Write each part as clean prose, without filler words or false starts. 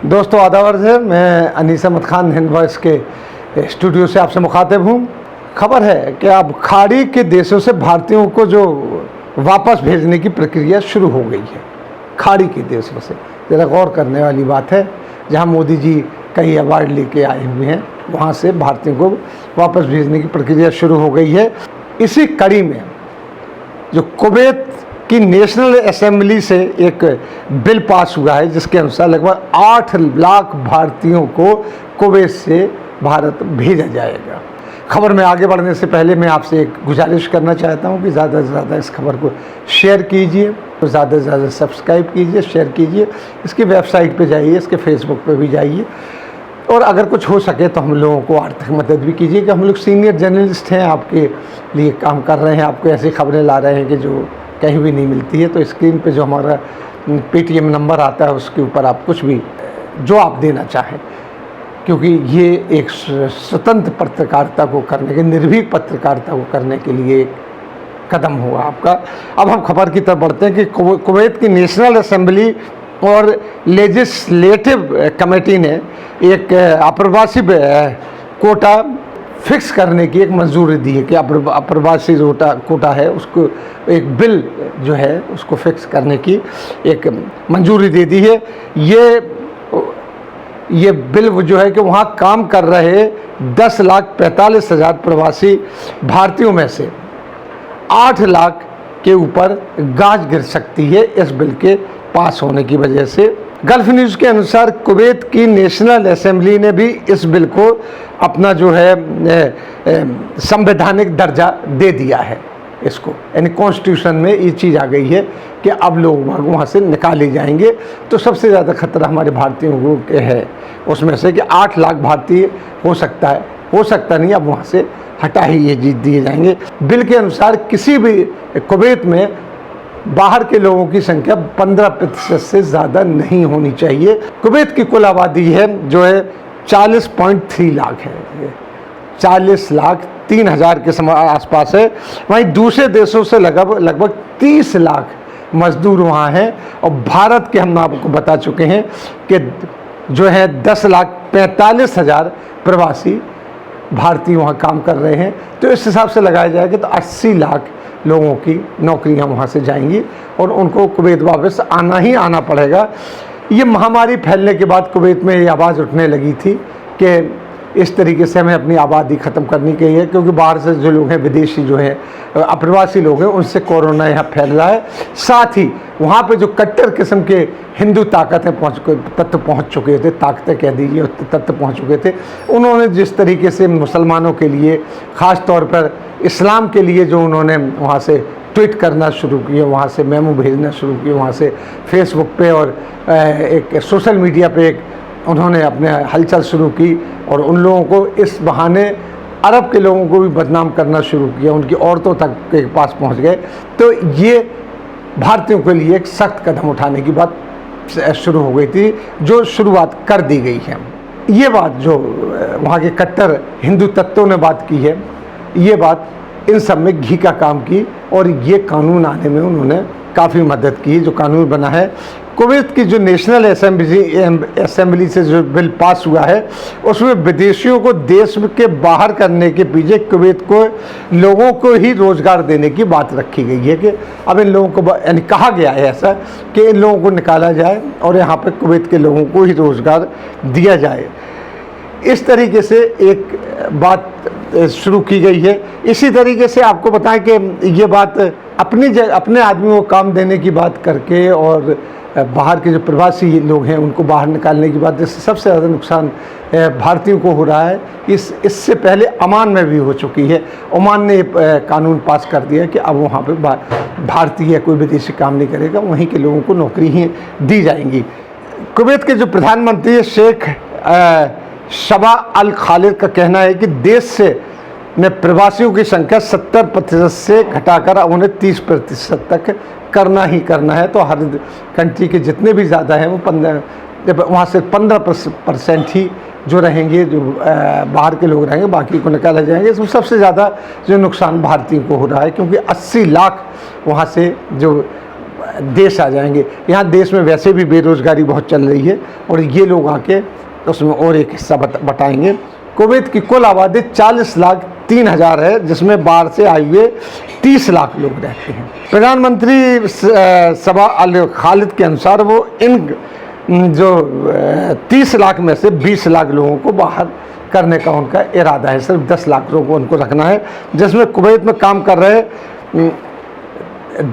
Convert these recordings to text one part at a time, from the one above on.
दोस्तों आदाब अर्ज़ है, मैं अनीस अहमद खान हिंद वॉइस के स्टूडियो से आपसे मुखातिब हूँ। खबर है कि अब खाड़ी के देशों से भारतीयों को जो वापस भेजने की प्रक्रिया शुरू हो गई है। खाड़ी के देशों से ज़रा गौर करने वाली बात है। जहाँ मोदी जी कई अवार्ड लेके आए हुए हैं, वहाँ से भारतीयों को वापस भेजने की प्रक्रिया शुरू हो गई है। इसी कड़ी में जो कुवैत की नेशनल असेंबली से एक बिल पास हुआ है, जिसके अनुसार लगभग 8 लाख भारतीयों को कुवैत से भारत भेजा जाएगा। खबर में आगे बढ़ने से पहले मैं आपसे एक गुजारिश करना चाहता हूं कि ज़्यादा से ज़्यादा इस खबर को शेयर कीजिए, तो ज़्यादा से ज़्यादा सब्सक्राइब कीजिए, शेयर कीजिए। इसकी वेबसाइट पे जाइए, इसके फेसबुक पे भी जाइए, और अगर कुछ हो सके तो हम लोगों को आर्थिक मदद भी कीजिए कि हम लोग सीनियर जर्नलिस्ट हैं, आपके लिए काम कर रहे हैं, आपको ऐसी खबरें ला रहे हैं कि जो कहीं भी नहीं मिलती है। तो स्क्रीन पे जो हमारा पेटीएम नंबर आता है, उसके ऊपर आप कुछ भी जो आप देना चाहें, क्योंकि ये एक स्वतंत्र पत्रकारिता को करने के, निर्भीक पत्रकारिता को करने के लिए एक कदम हुआ आपका। अब हम खबर की तरफ बढ़ते हैं कि कुवैत की नेशनल असेंबली और लेजिस्लेटिव कमेटी ने एक अप्रवासी कोटा फिक्स करने की एक मंजूरी दी है कि अप्रवासी कोटा है, उसको एक बिल जो है उसको फिक्स करने की एक मंजूरी दे दी है। ये बिल जो है कि वहाँ काम कर रहे 10,45,000 प्रवासी भारतीयों में से 8 लाख के ऊपर गाज गिर सकती है इस बिल के पास होने की वजह से। गल्फ न्यूज़ के अनुसार कुवैत की नेशनल असेंबली ने भी इस बिल को अपना जो है संवैधानिक दर्जा दे दिया है इसको, यानी कॉन्स्टिट्यूशन में ये चीज़ आ गई है कि अब लोग वहाँ से निकाले जाएंगे। तो सबसे ज़्यादा खतरा हमारे भारतीयों को है उसमें से कि 8 लाख भारतीय हो सकता नहीं, अब वहाँ से हटा ही ये जीत दिए जाएंगे। बिल के अनुसार किसी भी कुवैत में बाहर के लोगों की संख्या 15% से ज़्यादा नहीं होनी चाहिए। कुवैत की कुल आबादी है जो है 40.3 लाख है, 40,03,000 के आसपास है। वहीं दूसरे देशों से लगभग 30 लाख मजदूर वहाँ हैं, और भारत के हम आपको बता चुके हैं कि जो है 10,45,000 प्रवासी भारतीय वहाँ काम कर रहे हैं। तो इस हिसाब से लगाया जाएगा तो 80 लाख लोगों की नौकरियां वहाँ से जाएंगी और उनको कुवैत वापस आना ही आना पड़ेगा। ये महामारी फैलने के बाद कुवैत में ये आवाज़ उठने लगी थी कि इस तरीके से हमें अपनी आबादी ख़त्म करनी चाहिए, क्योंकि बाहर से जो लोग हैं, विदेशी जो हैं, अप्रवासी लोग हैं, उनसे कोरोना यहाँ फैल रहा है। साथ ही वहाँ पे जो कट्टर किस्म के हिंदू तत्व पहुँच चुके थे, ताकतें कह दीजिए, तत्व पहुँच चुके थे, उन्होंने जिस तरीके से मुसलमानों के लिए, ख़ास तौर पर इस्लाम के लिए जो उन्होंने वहाँ से ट्वीट करना शुरू किए, वहाँ से मेमो भेजना शुरू किए, वहाँ से फेसबुक पे और एक सोशल मीडिया पे एक उन्होंने अपने हलचल शुरू की, और उन लोगों को इस बहाने अरब के लोगों को भी बदनाम करना शुरू किया, उनकी औरतों तक के पास पहुंच गए। तो ये भारतीयों के लिए एक सख्त कदम उठाने की बात शुरू हो गई थी, जो शुरुआत कर दी गई है। ये बात जो वहाँ के कट्टर हिंदू तत्वों ने बात की है, ये बात इन सब में घी का काम की, और ये कानून आने में उन्होंने काफ़ी मदद की। जो कानून बना है, कुवैत की जो नेशनल असेंबली से जो बिल पास हुआ है, उसमें विदेशियों को देश के बाहर करने के पीछे कुवैत को लोगों को ही रोज़गार देने की बात रखी गई है कि अब इन लोगों को, यानी कहा गया है ऐसा कि इन लोगों को निकाला जाए और यहाँ पे कुवैत के लोगों को ही रोज़गार दिया जाए। इस तरीके से एक बात शुरू की गई है। इसी तरीके से आपको बताएं कि ये बात अपने आदमियों को काम देने की बात करके और बाहर के जो प्रवासी लोग हैं उनको बाहर निकालने की बात, इससे सबसे ज़्यादा नुकसान भारतीयों को हो रहा है। इससे पहले ओमान में भी हो चुकी है। ओमान ने कानून पास कर दिया कि अब वहाँ पे भारतीय कोई विदेशी काम नहीं करेगा, वहीं के लोगों को नौकरी ही दी जाएंगी। कुवैत के जो प्रधानमंत्री शेख शबा अल खालिद का कहना है कि देश से प्रवासियों की संख्या 70% से घटाकर अब उन्हें 30% तक करना ही करना है। तो हर कंट्री के जितने भी ज़्यादा हैं वो वहाँ से 15% ही जो रहेंगे, जो बाहर के लोग रहेंगे, बाकी को निकाला जाएंगे। इसमें सबसे ज़्यादा जो नुकसान भारतीयों को हो रहा है, क्योंकि 80 लाख वहाँ से जो देश आ जाएंगे। यहाँ देश में वैसे भी बेरोज़गारी बहुत चल रही है और ये लोग आके उसमें और एक हिस्सा बटाएंगे। कुवैत की कुल आबादी 40,03,000 है, जिसमें बाहर से आए हुए 30 लाख लोग रहते हैं। प्रधानमंत्री सबा अल खालिद के अनुसार वो इन जो 30 लाख में से 20 लाख लोगों को बाहर करने का उनका इरादा है। सिर्फ 10 लाख लोगों को उनको रखना है, जिसमें कुवैत में काम कर रहे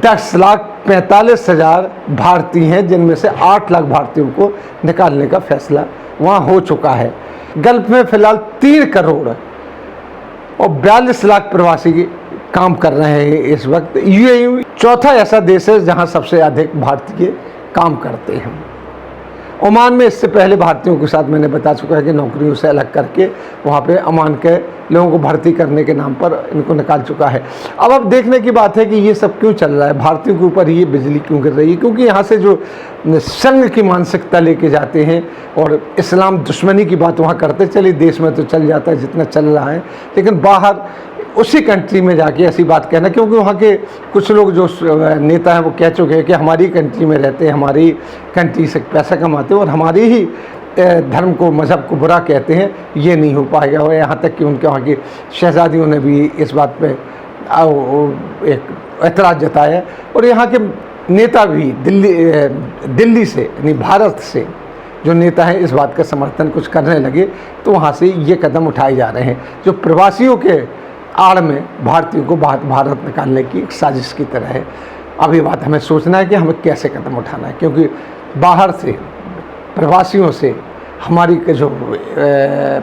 10,45,000 भारतीय हैं, जिनमें से 8 लाख भारतीयों को निकालने का फैसला वहाँ हो चुका है। गल्फ में फिलहाल 3 करोड़ और 42 लाख प्रवासी काम कर रहे हैं इस वक्त। यूएई चौथा ऐसा देश है जहाँ सबसे अधिक भारतीय काम करते हैं। ओमान में इससे पहले भारतीयों के साथ मैंने बता चुका है कि नौकरियों से अलग करके वहाँ पे ओमान के लोगों को भर्ती करने के नाम पर इनको निकाल चुका है। अब देखने की बात है कि ये सब क्यों चल रहा है, भारतीयों के ऊपर ये बिजली क्यों गिर रही है। क्योंकि यहाँ से जो संघ की मानसिकता लेके जाते हैं और इस्लाम दुश्मनी की बात वहाँ करते चले, देश में तो चल जाता है जितना चल रहा है, लेकिन बाहर उसी कंट्री में जाके ऐसी बात कहना, क्योंकि वहाँ के कुछ लोग जो नेता हैं वो कह चुके हैं कि हमारी कंट्री में रहते हैं, हमारी कंट्री से पैसा कमाते हैं और हमारी ही धर्म को, मज़हब को बुरा कहते हैं, ये नहीं हो पाएगा। और यहाँ तक कि उनके वहाँ की शहज़ादियों ने भी इस बात पे एक एतराज़ जताया और यहाँ के नेता भी दिल्ली से यानी भारत से जो नेता हैं इस बात का समर्थन कुछ करने लगे, तो वहाँ से ये कदम उठाए जा रहे हैं जो प्रवासियों के आड़ में भारतीयों को भारत निकालने की एक साजिश की तरह है। अब ये बात हमें सोचना है कि हमें कैसे कदम उठाना है, क्योंकि बाहर से प्रवासियों से हमारी जो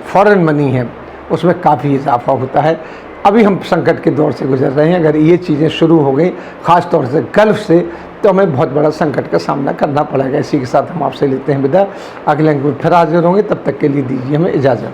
फॉरेन मनी है उसमें काफ़ी इजाफा होता है। अभी हम संकट के दौर से गुजर रहे हैं। अगर ये चीज़ें शुरू हो गई ख़ास तौर से गल्फ़ से, तो हमें बहुत बड़ा संकट का सामना करना पड़ेगा। इसी के साथ हम आपसे लेते हैं विदा। अगले अंक में फिर हाजिर होंगे, तब तक के लिए दीजिए हमें इजाज़त।